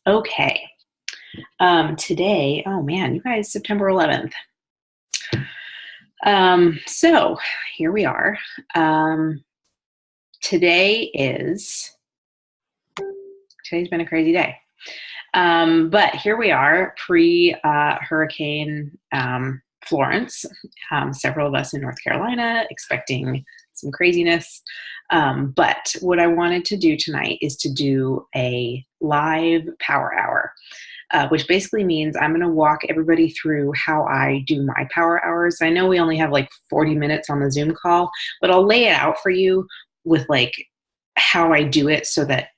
Okay. Today, oh man, you guys, September 11th. So here we are. Um, today is, today's been a crazy day. But here we are pre Hurricane Florence. Several of us in North Carolina expecting some craziness. But what I wanted to do tonight is to do a live power hour. Which basically means I'm going to walk everybody through how I do my power hours. I know we only have like 40 minutes on the Zoom call, but I'll lay it out for you with like how I do it so that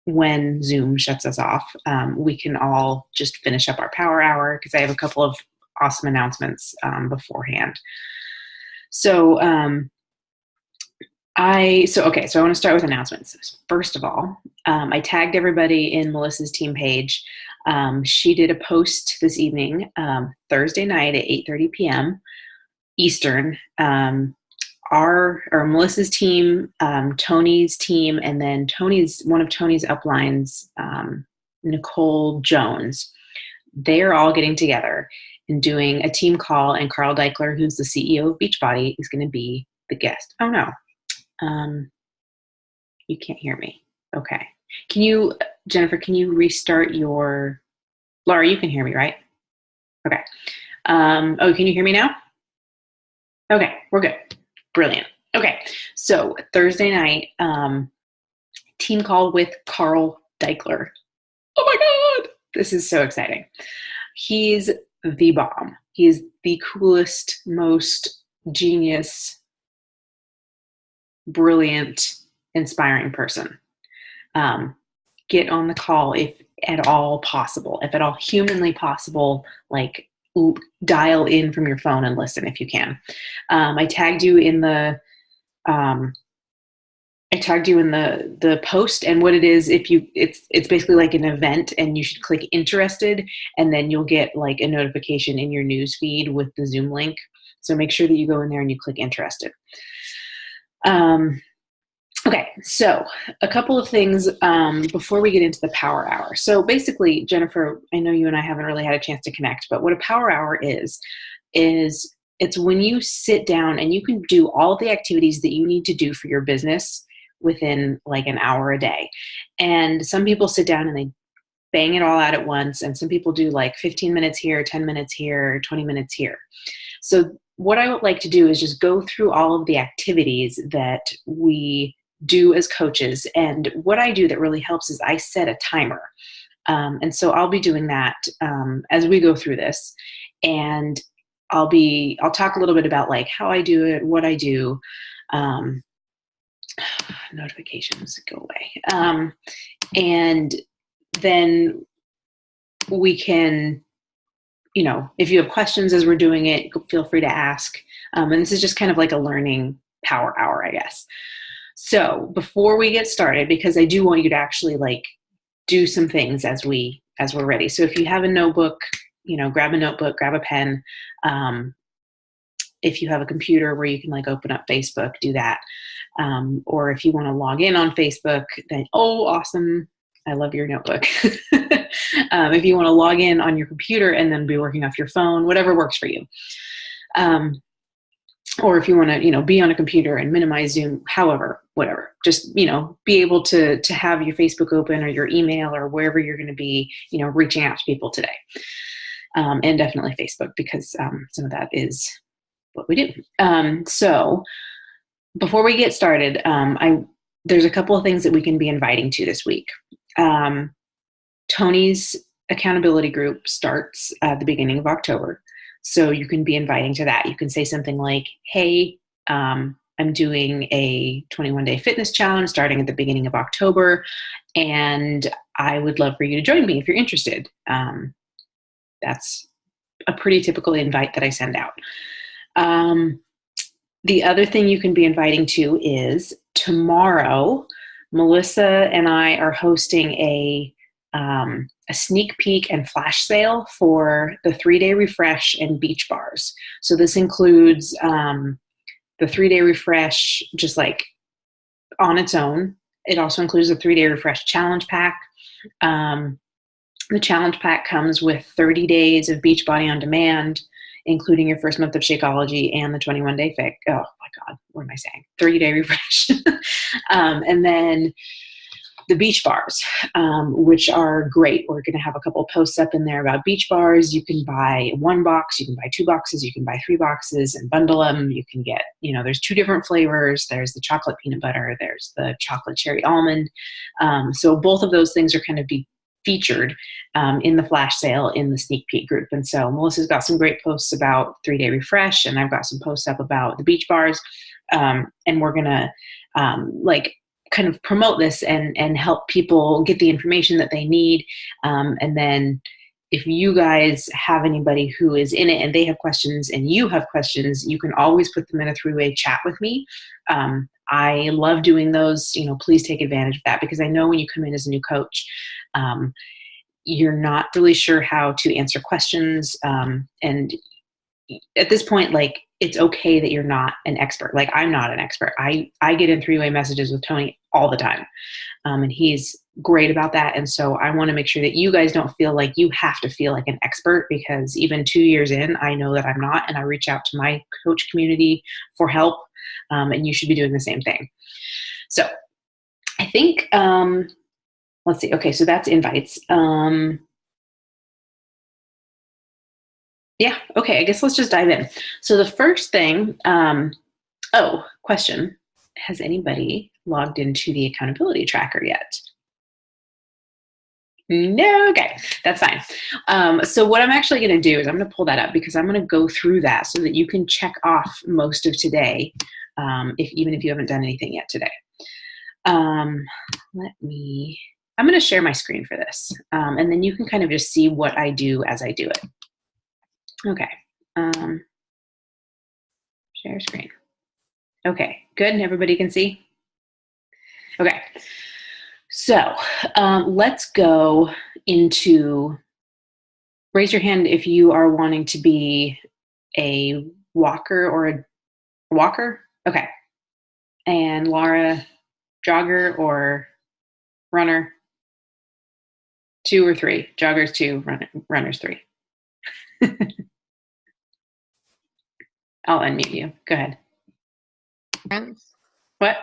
when Zoom shuts us off, we can all just finish up our power hour because I have a couple of awesome announcements beforehand. So I want to start with announcements. First of all, I tagged everybody in Melissa's team page. She did a post this evening, Thursday night at 8:30 p.m. Eastern. Melissa's team, Tony's team, and then one of Tony's uplines, Nicole Jones. They're all getting together and doing a team call, and Carl Deichler, who's the CEO of Beachbody, is going to be the guest. Oh no. You can't hear me. Okay. Jennifer, can you restart Laura, you can hear me, right? Okay. Can you hear me now? Okay, we're good. Brilliant. Okay. So Thursday night, team call with Carl Deichler. Oh my God. This is so exciting. He's the bomb. He's the coolest, most genius, brilliant, inspiring person. Get on the call if at all possible, if at all humanly possible, like dial in from your phone and listen if you can. I tagged you in the post, and what it is, it's basically like an event, and you should click interested, and then you'll get like a notification in your news feed with the Zoom link. So make sure that you go in there and you click interested. Okay, so a couple of things before we get into the power hour. So basically, Jennifer, I know you and I haven't really had a chance to connect, but what a power hour is it's when you sit down and you can do all of the activities that you need to do for your business within like an hour a day. And some people sit down and they bang it all out at once, and some people do like 15 minutes here, 10 minutes here, 20 minutes here. So what I would like to do is just go through all of the activities that we do as coaches. And what I do that really helps is I set a timer. And so I'll be doing that as we go through this. And I'll talk a little bit about like how I do it, what I do. Notifications go away. And then we can, if you have questions as we're doing it, feel free to ask. And this is just kind of like a learning power hour, I guess. So before we get started, because I do want you to actually like do some things as we're ready. So if you have a notebook, grab a notebook, grab a pen. If you have a computer where you can like open up Facebook, do that. Or if you want to log in on Facebook, then, oh, awesome. I love your notebook. If you want to log in on your computer and then be working off your phone, whatever works for you. Or if you want to, be on a computer and minimize Zoom, however, whatever, just, be able to have your Facebook open or your email or wherever you're going to be, reaching out to people today. And definitely Facebook, because some of that is what we do. So before we get started, there's a couple of things that we can be inviting to this week. Tony's accountability group starts at the beginning of October. So you can be inviting to that. You can say something like, hey, I'm doing a 21-day fitness challenge starting at the beginning of October, and I would love for you to join me if you're interested. That's a pretty typical invite that I send out. The other thing you can be inviting to is tomorrow, Melissa and I are hosting a sneak peek and flash sale for the 3-day refresh and beach bars. So this includes the 3-day refresh just like on its own. It also includes the 3-day refresh challenge pack. The challenge pack comes with 30 days of Beachbody on demand, including your first month of Shakeology and the 21-day fix. Oh my God, what am I saying? 30-day refresh. And then the beach bars, which are great. We're going to have a couple of posts up in there about beach bars. You can buy one box, you can buy 2 boxes, you can buy 3 boxes and bundle them. You can get, there's 2 different flavors. There's the chocolate peanut butter, there's the chocolate cherry almond. So both of those things are going to be featured in the flash sale in the sneak peek group. And so Melissa's got some great posts about 3-day refresh, and I've got some posts up about the beach bars. And we're going to kind of promote this and help people get the information that they need. And then if you guys have anybody who is in it and they have questions and you have questions, you can always put them in a 3-way chat with me. I love doing those. Please take advantage of that, because I know when you come in as a new coach, you're not really sure how to answer questions. And at this point, it's okay that you're not an expert. I'm not an expert. I get in 3-way messages with Tony all the time. And he's great about that. And so I want to make sure that you guys don't feel like you have to feel like an expert, because even 2 years in, I know that I'm not, and I reach out to my coach community for help. And you should be doing the same thing. So I think, let's see. Okay. So that's invites. Yeah. Okay. I guess let's just dive in. So the first thing, question. Has anybody logged into the accountability tracker yet? No. Okay. That's fine. So what I'm actually going to do is I'm going to pull that up, because I'm going to go through that so that you can check off most of today. Even if you haven't done anything yet today. I'm going to share my screen for this. And then you can kind of just see what I do as I do it. Okay. Share screen. Okay, good. And everybody can see? Okay. So let's go into, raise your hand if you are wanting to be a walker or a walker. Okay. And Laura, jogger or runner? 2 or 3? Joggers 2, runners 3. I'll unmute you. Go ahead. What?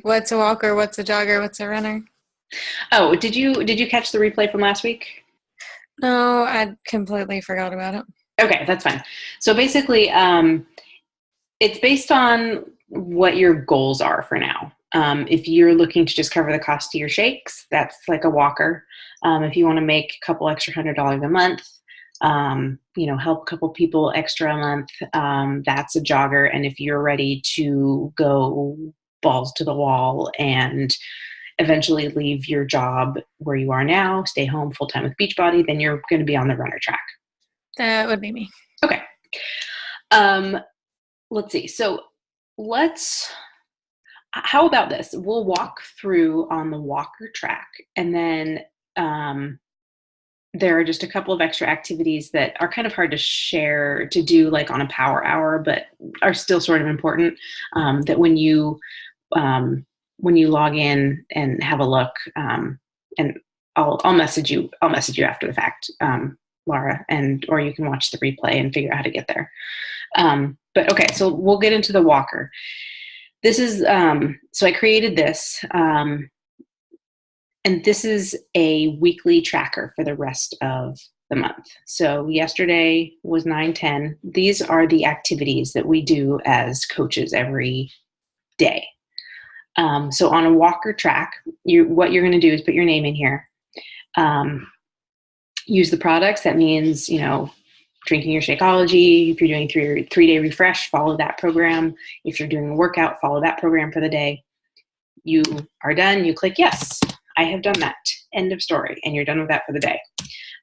What's a walker? What's a jogger? What's a runner? Oh, did you catch the replay from last week? No, I completely forgot about it. Okay, that's fine. So basically, it's based on what your goals are for now. If you're looking to just cover the cost of your shakes, that's like a walker. If you want to make a couple extra $100 a month, help a couple people extra a month, that's a jogger. And if you're ready to go balls to the wall and eventually leave your job where you are now, stay home full-time with Beachbody, then you're going to be on the runner track. That would be me. Okay. Let's see. So how about this? We'll walk through on the walker track, and then there are just a couple of extra activities that are kind of hard to share to do on a power hour, but are still sort of important, that when you log in and have a look, and I'll message you after the fact, Laura, or you can watch the replay and figure out how to get there. But okay, so we'll get into the walker. This is, so I created this, and this is a weekly tracker for the rest of the month. So yesterday was 9/10. These are the activities that we do as coaches every day. So on a walker track, what you're going to do is put your name in here. Use the products. That means, drinking your Shakeology. If you're doing 3-day refresh, follow that program. If you're doing a workout, follow that program for the day. You are done. You click yes. I have done that. End of story. And you're done with that for the day.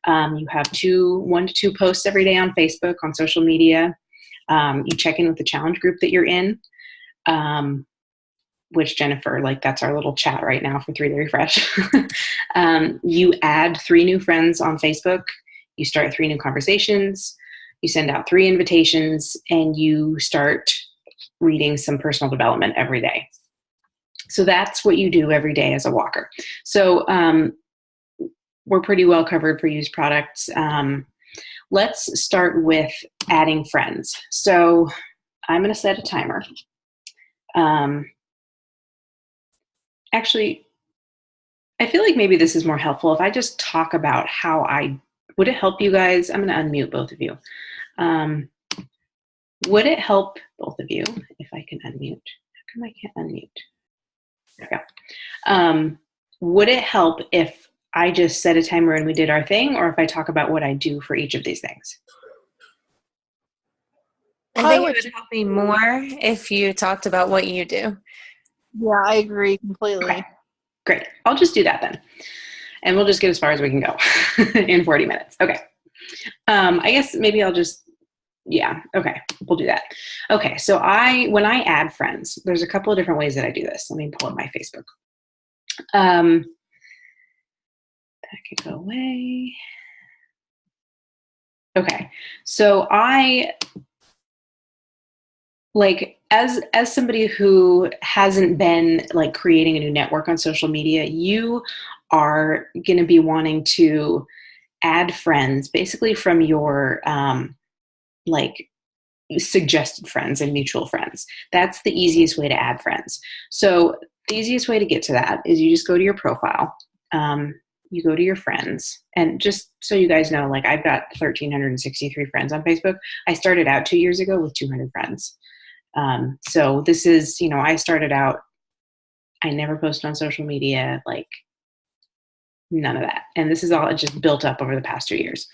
You have 1 to 2 posts every day on Facebook, on social media. You check in with the challenge group that you're in, which Jennifer, that's our little chat right now for 3-day refresh. You add 3 new friends on Facebook. You start 3 new conversations. You send out 3 invitations, and you start reading some personal development every day. So that's what you do every day as a walker. So we're pretty well covered for used products. Let's start with adding friends. So I'm going to set a timer. Actually, I feel like maybe this is more helpful if I just talk about would it help you guys? I'm going to unmute both of you. Would it help both of you if I can unmute? How come I can't unmute? There we go. Would it help if I just set a timer and we did our thing, or if I talk about what I do for each of these things? I think it would help me more if you talked about what you do. Yeah, I agree completely. Okay. Great. I'll just do that then. And we'll just get as far as we can go in 40 minutes. Okay. I guess maybe I'll just, okay, we'll do that. Okay, so when I add friends, there's a couple of different ways that I do this. Let me pull up my Facebook. That can go away. Okay, so as somebody who hasn't been like creating a new network on social media, you are going to be wanting to add friends basically from your suggested friends and mutual friends. That's the easiest way to add friends. So the easiest way to get to that is you just go to your profile. You go to your friends, and just so you guys know, like I've got 1,363 friends on Facebook. I started out 2 years ago with 200 friends. So this is, I started out, I never posted on social media, like none of that. And this is all just built up over the past 2 years.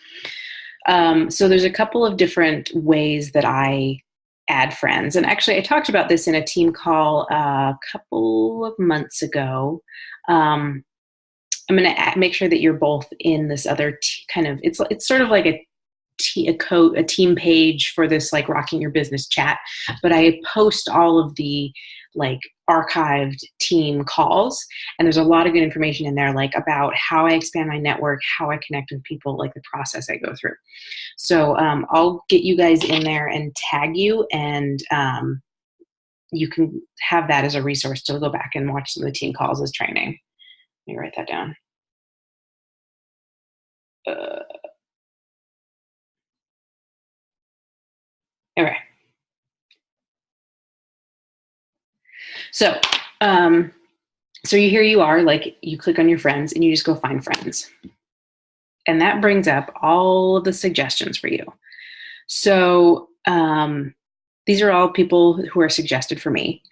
So there's a couple of different ways that I add friends. And actually I talked about this in a team call a couple of months ago. I'm going to make sure that you're both in this other it's sort of like a team page for this like Rocking Your Business chat, but I post all of the like archived team calls, and there's a lot of good information in there, like about how I expand my network, how I connect with people, like the process I go through. So I'll get you guys in there and tag you, and you can have that as a resource to go back and watch some of the team calls as training. Let me write that down. Okay. So, here you are, like you click on your friends and you just go find friends. And that brings up all of the suggestions for you. So these are all people who are suggested for me.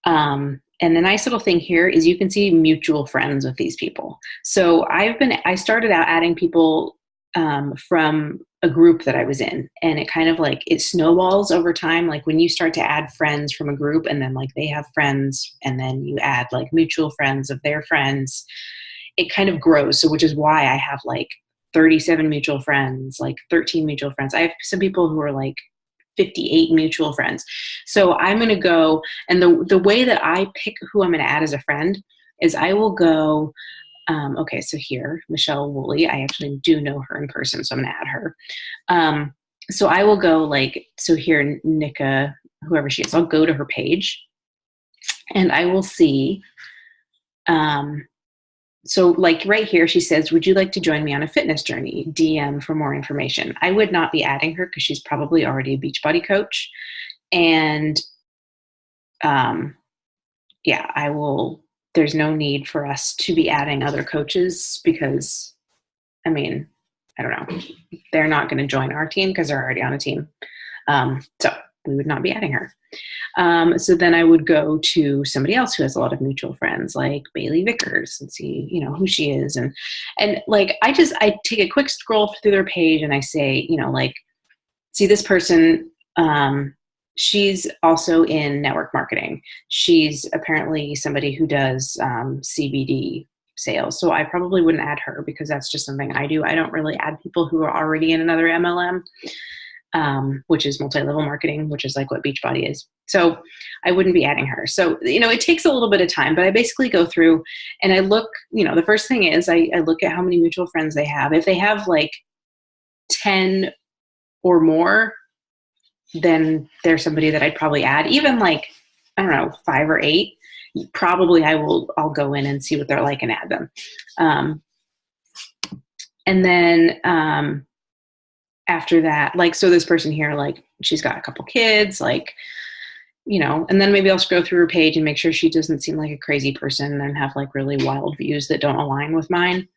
And the nice little thing here is you can see mutual friends with these people. So I started out adding people from a group that I was in, and it kind of like, it snowballs over time. Like when you start to add friends from a group, and then like they have friends, and then you add like mutual friends of their friends, it kind of grows. So which is why I have like 37 mutual friends, like 13 mutual friends. I have some people who are like 58 mutual friends. So I'm going to go, and the way that I pick who I'm going to add as a friend is I will go, okay, so here, Michelle Woolley, I actually do know her in person, so I'm going to add her. So I will go like, so here, Nika, whoever she is, I'll go to her page, and I will see, so like right here, she says, would you like to join me on a fitness journey? DM for more information. I would not be adding her because she's probably already a Beachbody coach. And I will, there's no need for us to be adding other coaches because, I mean, I don't know. They're not going to join our team because they're already on a team. So we would not be adding her. So then I would go to somebody else who has a lot of mutual friends, like Bailey Vickers, and see, who she is. And like, I take a quick scroll through their page and I say, like, see this person, she's also in network marketing. She's apparently somebody who does CBD sales. So I probably wouldn't add her because that's just something I do. I don't really add people who are already in another MLM. Which is multi-level marketing, which is like what Beachbody is. So I wouldn't be adding her. So, it takes a little bit of time, but I basically go through and I look, the first thing is I look at how many mutual friends they have. If they have like 10 or more, then there's somebody that I'd probably add. Even like, I don't know, 5 or 8, probably I'll go in and see what they're like and add them. And then after that, like, so this person here, like, she's got a couple kids, like, and then maybe I'll scroll through her page and make sure she doesn't seem like a crazy person and have like really wild views that don't align with mine.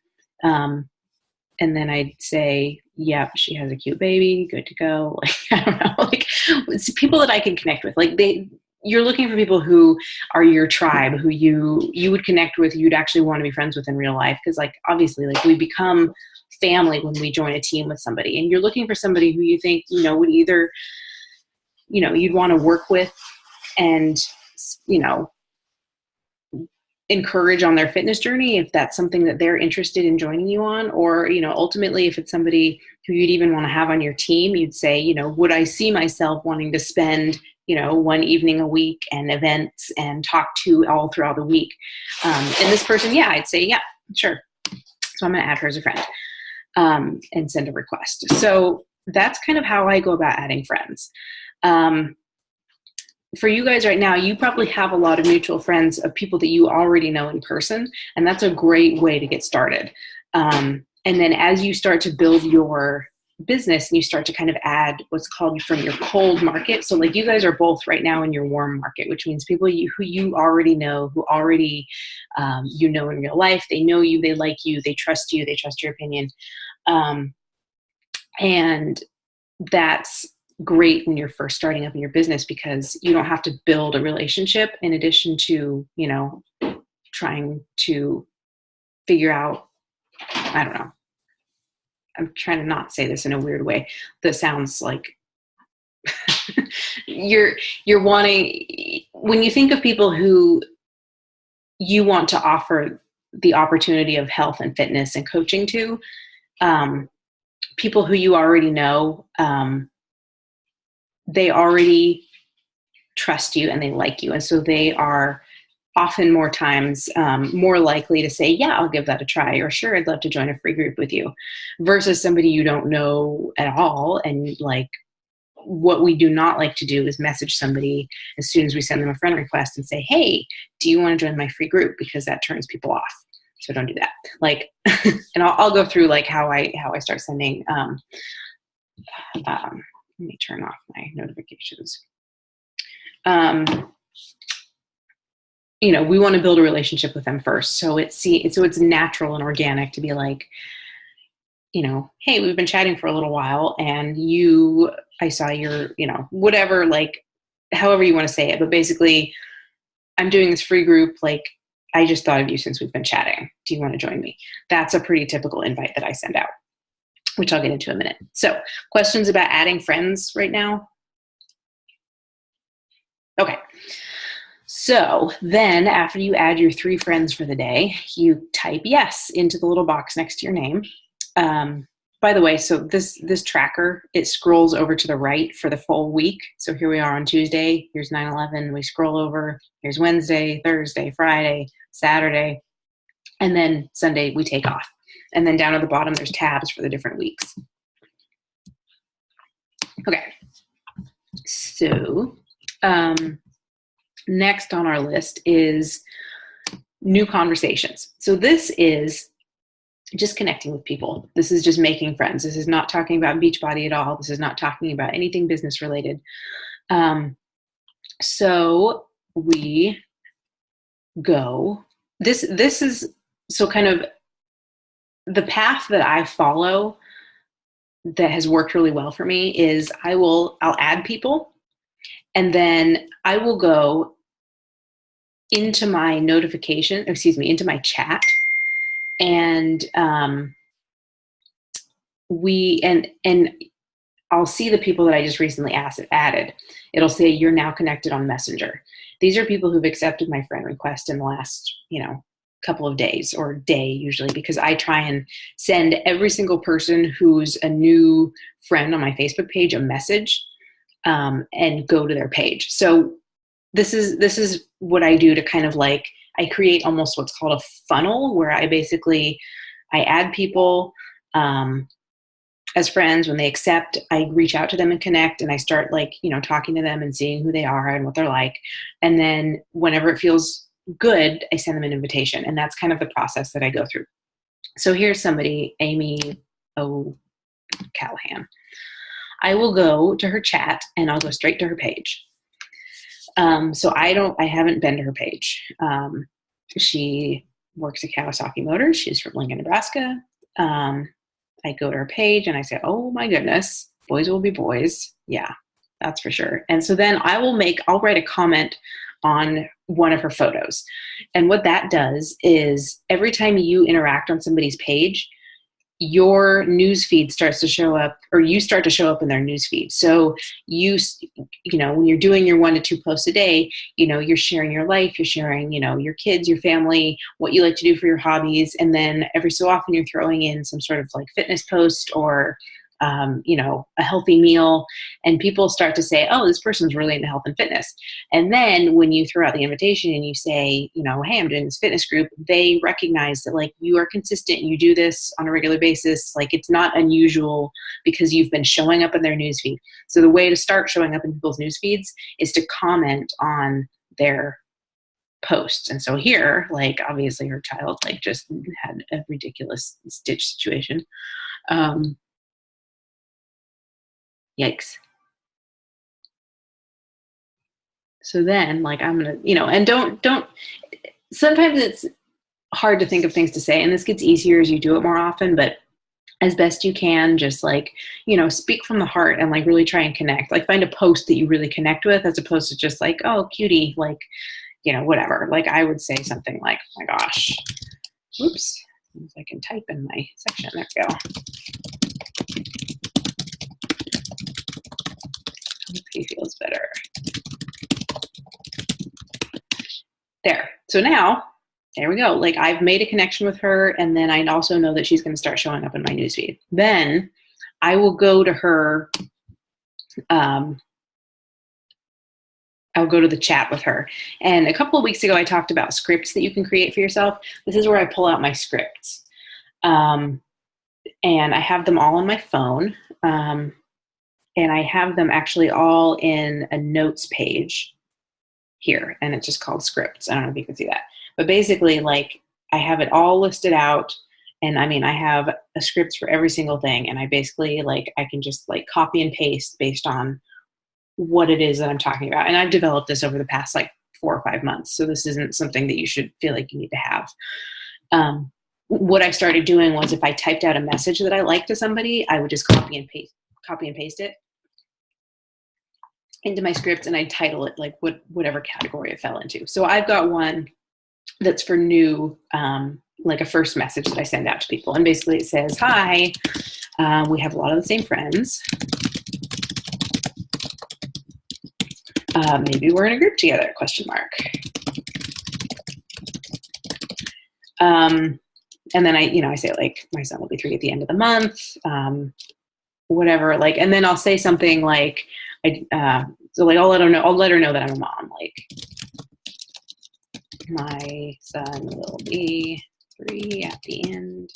And then I'd say, yep, she has a cute baby, good to go. Like, I don't know, like, it's people that I can connect with. Like, you're looking for people who are your tribe, who you would connect with, you'd actually want to be friends with in real life. Because, like, obviously, like, we become family when we join a team with somebody. And you're looking for somebody who you think, would either, you'd want to work with and, encourage on their fitness journey if that's something that they're interested in joining you on, or ultimately if it's somebody who you'd even want to have on your team, you'd say, would I see myself wanting to spend one evening a week and events and talk to all throughout the week. And this person, yeah, I'd say, yeah, sure. So I'm going to add her as a friend and send a request. So that's kind of how I go about adding friends. For you guys right now, you probably have a lot of mutual friends of people that you already know in person, and that's a great way to get started. And then as you start to build your business and you start to kind of add what's called from your cold market. So like you guys are both right now in your warm market, which means people who you already know, who already in real life, they know you, they like you, they trust your opinion. And that's great when you're first starting up in your business because you don't have to build a relationship in addition to, trying to figure out, I don't know. I'm trying to not say this in a weird way that sounds like you're wanting, when you think of people who you want to offer the opportunity of health and fitness and coaching to, people who you already know, they already trust you and they like you. And so they are often more times more likely to say, yeah, I'll give that a try, or sure, I'd love to join a free group with you, versus somebody you don't know at all. And like, what we do not like to do is message somebody as soon as we send them a friend request and say, hey, do you want to join my free group? Because that turns people off. So don't do that. Like, and I'll go through like how I start sending, let me turn off my notifications. We want to build a relationship with them first. So it's natural and organic to be like, hey, we've been chatting for a little while and I saw your, whatever, like, however you want to say it. But basically, I'm doing this free group. Like, I just thought of you since we've been chatting. Do you want to join me? That's a pretty typical invite that I send out, which I'll get into in a minute. So, questions about adding friends right now? Okay. So then after you add your 3 friends for the day, you type yes into the little box next to your name. By the way, so this tracker, it scrolls over to the right for the full week. So here we are on Tuesday, here's 9/11, we scroll over, here's Wednesday, Thursday, Friday, Saturday, and then Sunday we take off. And then down at the bottom, there's tabs for the different weeks. Okay. So, next on our list is new conversations. So this is just connecting with people. This is just making friends. This is not talking about Beachbody at all. This is not talking about anything business related. So we go, this is, so kind of the path that I follow that has worked really well for me is I'll add people, and then I will go into my into my chat, and I'll see the people that I just recently added. It'll say you're now connected on Messenger. These are people who've accepted my friend request in the last, couple of days, or day usually, because I try and send every single person who's a new friend on my Facebook page a message and go to their page. So this is what I do to kind of like, I create almost what's called a funnel, where I add people as friends. When they accept, I reach out to them and connect, and I start like, talking to them and seeing who they are and what they're like. And then whenever it feels good, I send them an invitation. And that's kind of the process that I go through. So here's somebody, Amy O'Callahan. I will go to her chat and I'll go straight to her page. So I haven't been to her page. She works at Kawasaki Motors. She's from Lincoln, Nebraska. I go to her page and I say, oh my goodness, boys will be boys. Yeah, that's for sure. And so then I'll write a comment on one of her photos. And what that does is every time you interact on somebody's page, your news feed starts to show up, or you start to show up in their news feed. So you know, when you're doing your 1 to 2 posts a day, you know, you're sharing your life, you're sharing, you know, your kids, your family, what you like to do for your hobbies. And then every so often you're throwing in some sort of like fitness post or, you know, a healthy meal, and people start to say, oh, this person's really into health and fitness. And then when you throw out the invitation and you say, you know, hey, I'm doing this fitness group, they recognize that like you are consistent, you do this on a regular basis. Like it's not unusual because you've been showing up in their newsfeed. So the way to start showing up in people's news feeds is to comment on their posts. And so here, like obviously her child like just had a ridiculous stitch situation. Yikes. So then like I'm gonna, you know, and don't sometimes it's hard to think of things to say, and this gets easier as you do it more often, but as best you can, just like, you know, speak from the heart and like really try and connect. Like find a post that you really connect with, as opposed to just like, oh, cutie, like, you know, whatever. Like I would say something like, oh my gosh, whoops, I can type in my section. There we go. Hope he feels better. There. So now, there we go. Like I've made a connection with her, and then I also know that she's going to start showing up in my newsfeed. Then I will go to her. I'll go to the chat with her. And a couple of weeks ago, I talked about scripts that you can create for yourself. This is where I pull out my scripts. And I have them all on my phone. And I have them actually all in a notes page here, and it's just called scripts. I don't know if you can see that, but basically like I have it all listed out, and I mean, I have a script for every single thing, and I basically like, I can just like copy and paste based on what it is that I'm talking about. And I've developed this over the past like 4 or 5 months. So this isn't something that you should feel like you need to have. What I started doing was if I typed out a message that I liked to somebody, I would just copy and paste it into my script, and I title it like whatever category it fell into. So I've got one that's for new, like a first message that I send out to people. And basically it says, hi, we have a lot of the same friends. Maybe we're in a group together, ? And then I say like, my son will be 3 at the end of the month, whatever, like, and then I'll say something like, so like I'll let her know that I'm a mom. Like, my son will be 3 at the end.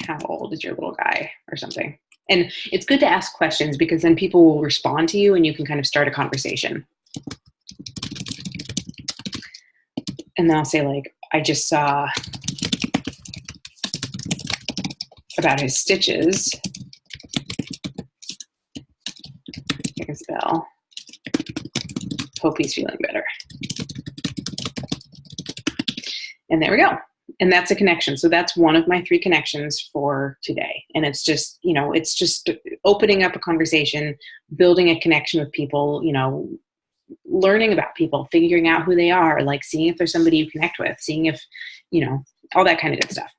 How old is your little guy, or something? And it's good to ask questions, because then people will respond to you and you can kind of start a conversation. And then I'll say like, I just saw about his stitches. I can spell. Hope he's feeling better. And there we go. And that's a connection. So that's one of my 3 connections for today. And it's just, you know, it's just opening up a conversation, building a connection with people, you know, learning about people, figuring out who they are, like seeing if there's somebody you connect with, seeing if, you know, all that kind of good stuff.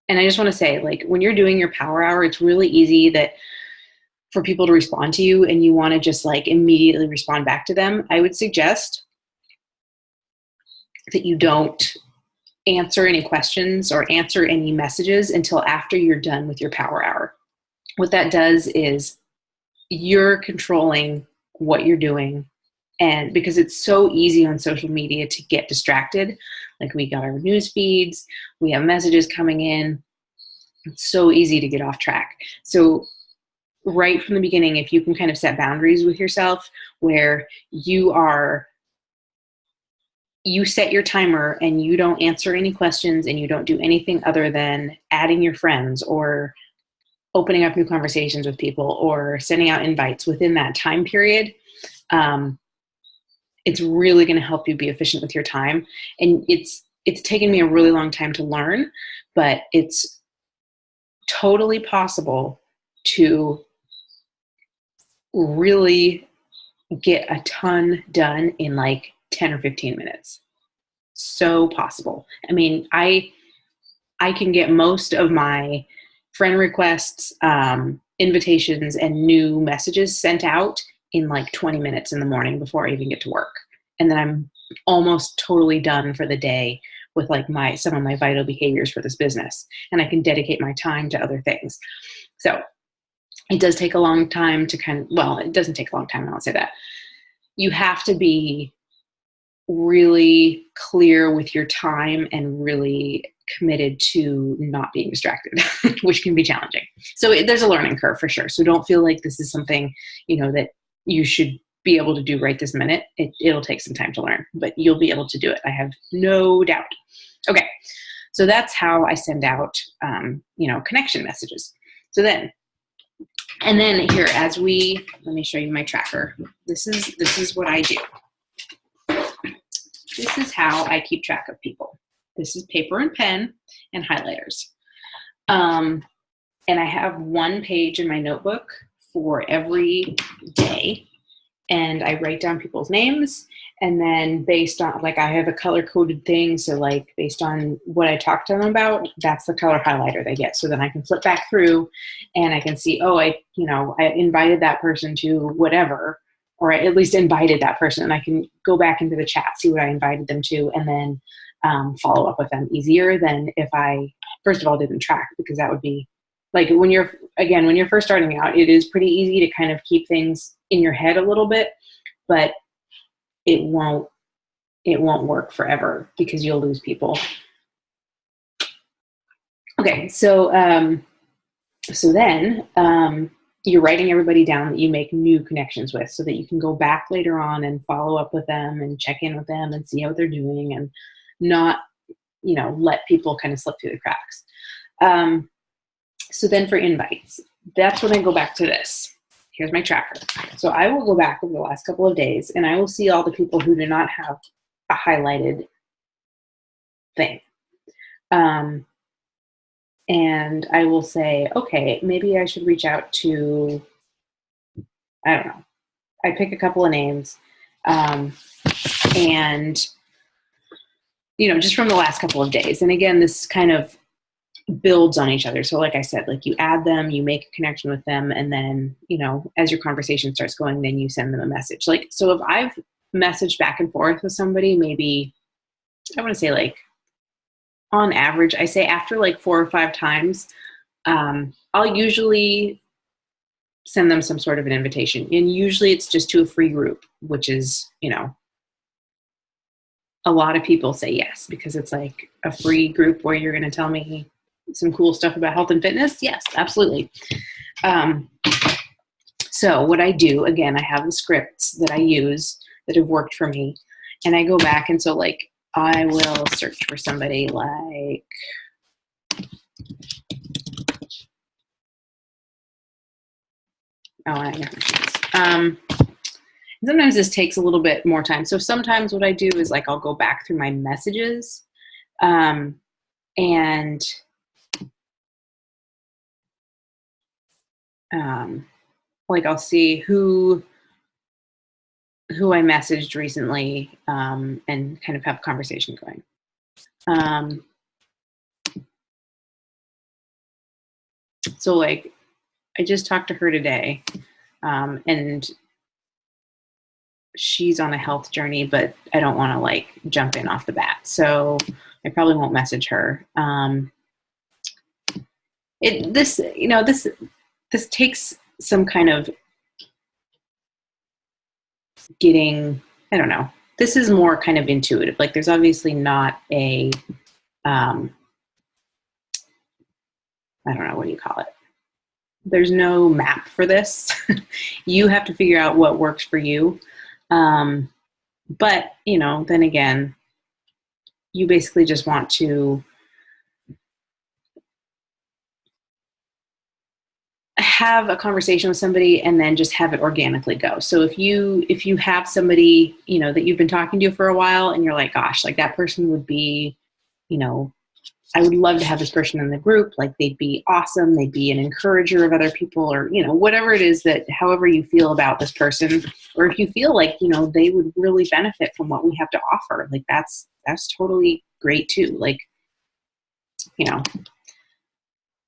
And I just want to say, like, when you're doing your power hour, it's really easy that for people to respond to you and you want to just like immediately respond back to them. I would suggest that you don't answer any questions or answer any messages until after you're done with your power hour. What that does is you're controlling what you're doing. And because it's so easy on social media to get distracted, like we got our news feeds, we have messages coming in, it's so easy to get off track. So right from the beginning, if you can kind of set boundaries with yourself where you are you set your timer and you don't answer any questions and you don't do anything other than adding your friends or opening up new conversations with people or sending out invites within that time period, it's really going to help you be efficient with your time. And it's taken me a really long time to learn, but it's totally possible to really get a ton done in like 10 or 15 minutes. So possible. I mean, I can get most of my friend requests, invitations, and new messages sent out in like 20 minutes in the morning before I even get to work. And then I'm almost totally done for the day with like some of my vital behaviors for this business. And I can dedicate my time to other things. So it does take a long time to it doesn't take a long time. I won't say that. You have to be really clear with your time and really committed to not being distracted, which can be challenging. So there's a learning curve for sure. So don't feel like this is something, that you should be able to do right this minute. It'll take some time to learn, but you'll be able to do it. I have no doubt. Okay. So that's how I send out, connection messages. So then here, let me show you my tracker. This is what I do. This is how I keep track of people. This is paper and pen and highlighters. And I have one page in my notebook for every day. And I write down people's names. And then based on, like, I have a color-coded thing. So, like, based on what I talked to them about, that's the color highlighter they get. So then I can flip back through and I can see, I invited that person to whatever, or I at least invited that person. And I can go back into the chat, see what I invited them to, and then follow up with them easier than if I, first of all, didn't track, because that would be, like, when you're first starting out, it is pretty easy to kind of keep things in your head a little bit, but it won't work forever because you'll lose people. Okay, so then you're writing everybody down that you make new connections with, so that you can go back later on and follow up with them and check in with them and see how they're doing, and not, let people kind of slip through the cracks. So then for invites, that's when I go back to this. Here's my tracker. So I will go back over the last couple of days and I will see all the people who do not have a highlighted thing. And I will say, okay, maybe I should reach out to, I don't know. I pick a couple of names, and, just from the last couple of days. And again, this kind of builds on each other. So like I said, like, you add them, you make a connection with them, and then, as your conversation starts going, then you send them a message. Like, so if I've messaged back and forth with somebody, maybe, I want to say, like, on average, I say after like 4 or 5 times, I'll usually send them some sort of an invitation. And usually it's just to a free group, which is, a lot of people say yes, because it's like a free group where you're going to tell me some cool stuff about health and fitness. Yes, absolutely. So what I do, again, I have the scripts that I use that have worked for me, and I go back, and so, like, I will search for somebody like, I know who she is. Sometimes this takes a little bit more time. So sometimes what I do is, like, I'll go back through my messages, and like, I'll see who I messaged recently, and kind of have a conversation going. So, like, I just talked to her today, and she's on a health journey, but I don't want to, like, jump in off the bat. So I probably won't message her. This takes some kind of getting, I don't know. This is more kind of intuitive. Like, there's obviously not a, I don't know, what do you call it? There's no map for this. You have to figure out what works for you. But, then again, you basically just want to have a conversation with somebody and then just have it organically go. So if you have somebody, you know, that you've been talking to for a while and you're like, gosh, like that person would be, you know, I would love to have this person in the group. Like they'd be awesome. They'd be an encourager of other people, or, you know, whatever it is that, however you feel about this person, or if you feel like, you know, they would really benefit from what we have to offer, like that's totally great too. Like, you know,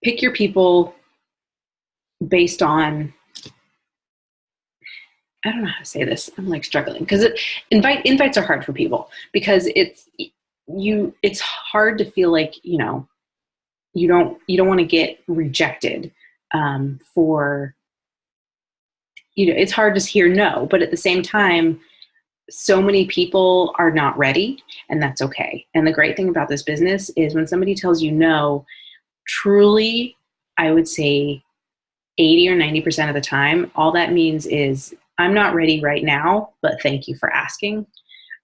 pick your people based on, I don't know how to say this. I'm like struggling because invites are hard for people because it's hard to feel like, you know, you don't want to get rejected for, you know, it's hard to hear no, but at the same time, so many people are not ready, and that's okay. And the great thing about this business is when somebody tells you no, truly, I would say 80 or 90% of the time, all that means is I'm not ready right now, but thank you for asking.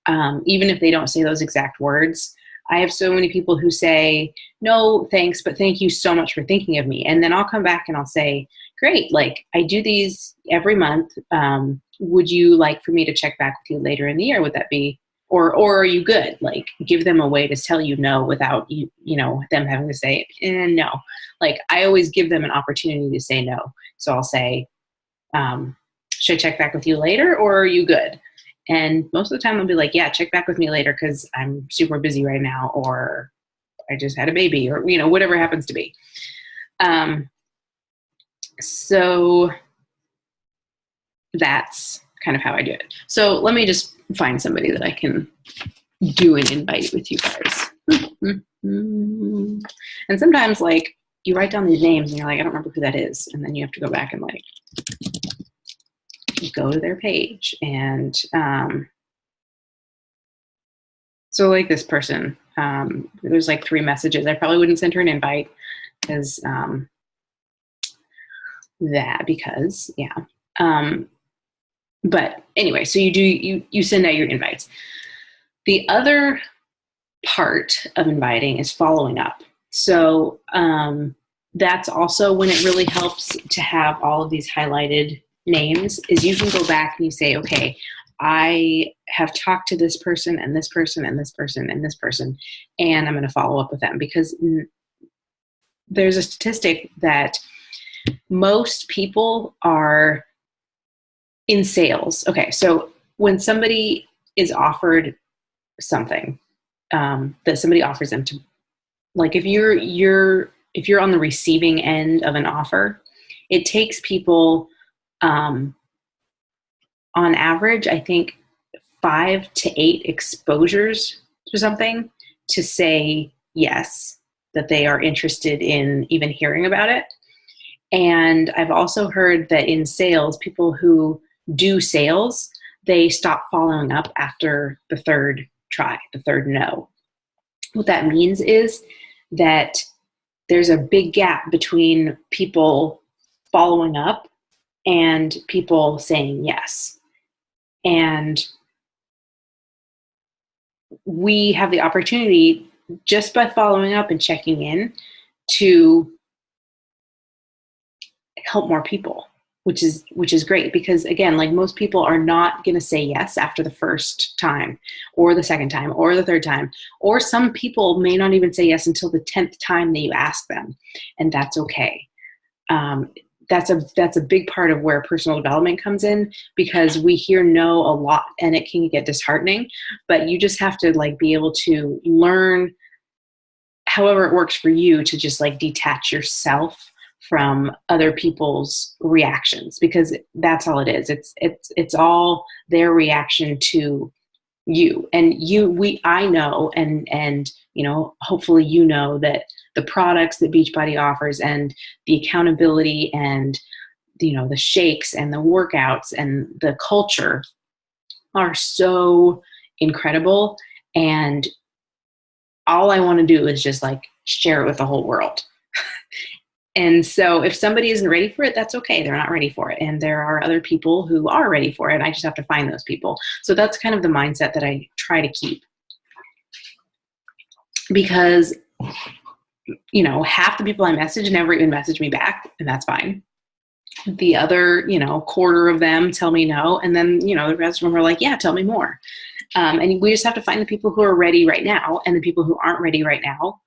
Even if they don't say those exact words. I have so many people who say, no, thanks, but thank you so much for thinking of me. And then I'll come back and I'll say, great, like I do these every month. Would you like for me to check back with you later in the year? Would that be, or are you good? Like give them a way to tell you no without you know, them having to say no. Like I always give them an opportunity to say no. So I'll say, should I check back with you later or are you good? And most of the time I'll be like, yeah, check back with me later because I'm super busy right now, or I just had a baby, or, you know, whatever happens to be. So that's kind of how I do it. So let me just find somebody that I can do an invite with you guys. And sometimes like you write down these names and you're like, I don't remember who that is. And then you have to go back and like go to their page. And so like this person, there's like 3 messages. I probably wouldn't send her an invite because but anyway, so you send out your invites. The other part of inviting is following up. So that's also when it really helps to have all of these highlighted names, is you can go back and you say, okay, I have talked to this person and this person and this person and this person, and I'm going to follow up with them, because there's a statistic that most people are in sales. Okay, so when somebody is offered something that somebody offers them to, like if you're on the receiving end of an offer, it takes people on average, I think 5 to 8 exposures to something to say yes, that they are interested in even hearing about it. And I've also heard that in sales, people who do sales, they stop following up after the 3rd try, the 3rd no. What that means is that there's a big gap between people following up and people saying yes. And we have the opportunity, just by following up and checking in, to help more people, which is great, because again, like most people are not going to say yes after the 1st time or the 2nd time or the 3rd time, or some people may not even say yes until the 10th time that you ask them, and that's okay. That's a big part of where personal development comes in, because we hear no a lot and it can get disheartening, but you just have to like be able to learn, however it works for you, to just like detach yourself from other people's reactions, because that's all it is. It's all their reaction to you. And I know, and you know, hopefully you know that the products that Beachbody offers and the accountability and, you know, the shakes and the workouts and the culture are so incredible. And all I want to do is just like share it with the whole world. And so if somebody isn't ready for it, that's okay. They're not ready for it. And there are other people who are ready for it. I just have to find those people. So that's kind of the mindset that I try to keep. because, you know, half the people I message never even message me back, and that's fine. The other, you know, quarter of them tell me no. And then, you know, the rest of them are like, yeah, tell me more. And we just have to find the people who are ready right now, and the people who aren't ready right now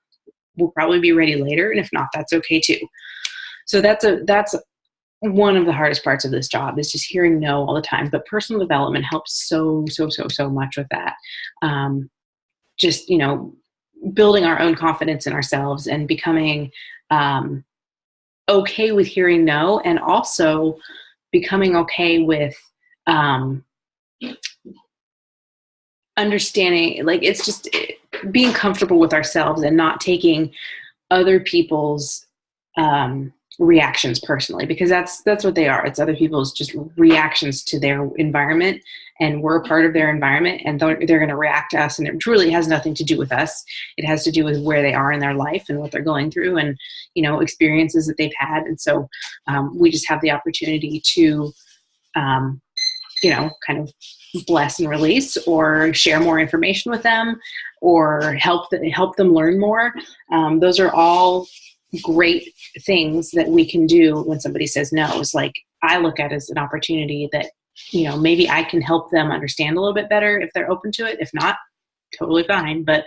will probably be ready later. And if not, that's okay too. So that's one of the hardest parts of this job, is just hearing no all the time. But personal development helps so much with that. Just, you know, building our own confidence in ourselves and becoming okay with hearing no, and also becoming okay with understanding, like, it's just being comfortable with ourselves and not taking other people's reactions personally, because that's what they are. It's other people's just reactions to their environment, and we're a part of their environment, and they're going to react to us, and it truly has nothing to do with us. It has to do with where they are in their life and what they're going through, and, you know, experiences that they've had. And so we just have the opportunity to you know, kind of bless and release, or share more information with them, or help them learn more. Those are all great things that we can do when somebody says no. It's like, I look at it as an opportunity that, you know, maybe I can help them understand a little bit better if they're open to it. If not, totally fine. But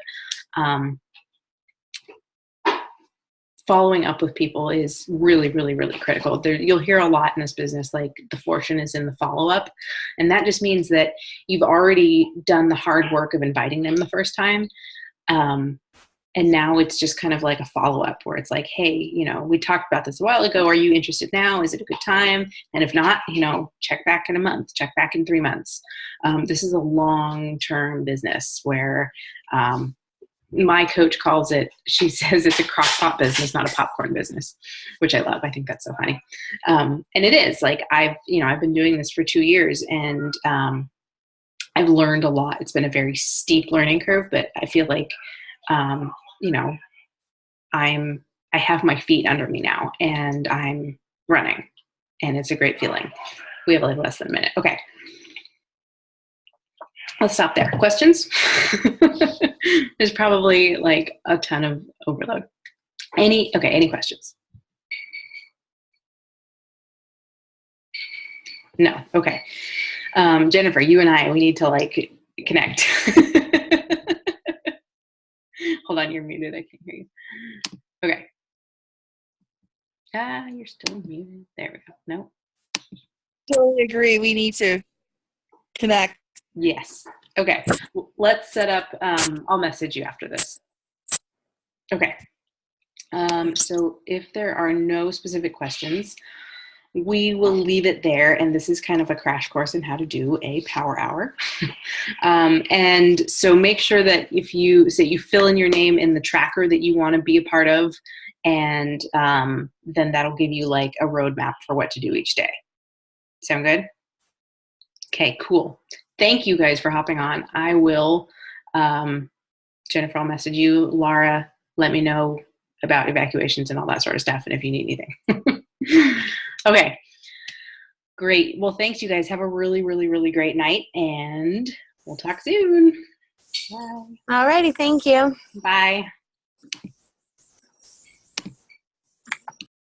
following up with people is really critical. You'll hear a lot in this business, like, the fortune is in the follow-up. And that just means that you've already done the hard work of inviting them the first time. And now it's just kind of like a follow-up where it's like, hey, you know, we talked about this a while ago. Are you interested now? Is it a good time? And if not, you know, check back in a month, check back in 3 months. This is a long-term business where my coach calls it, she says it's a crock-pot business, not a popcorn business, which I love. I think that's so funny. And it is. Like, I've been doing this for 2 years, and I've learned a lot. It's been a very steep learning curve, but I feel like, you know, I have my feet under me now, and I'm running, and it's a great feeling. We have like less than a minute. Okay. Let's stop there. Questions? There's probably like a ton of overload. Any questions? No. Okay. Jennifer, you and we need to like connect. Hold on, you're muted. I can't hear you. Okay. You're still muted. There we go. No. Totally agree. We need to connect. Yes. Okay. Let's set up, I'll message you after this. Okay. So if there are no specific questions, we will leave it there. And this is kind of a crash course in how to do a power hour. And so make sure that if you fill in your name in the tracker that you want to be a part of, and then that'll give you like a roadmap for what to do each day. Sound good? Okay, cool. Thank you guys for hopping on. I will, Jennifer, I'll message you. Laura, let me know about evacuations and all that sort of stuff, and if you need anything. Okay, great. Well, thanks, you guys. Have a really great night, and we'll talk soon. Bye. Alrighty, thank you. Bye.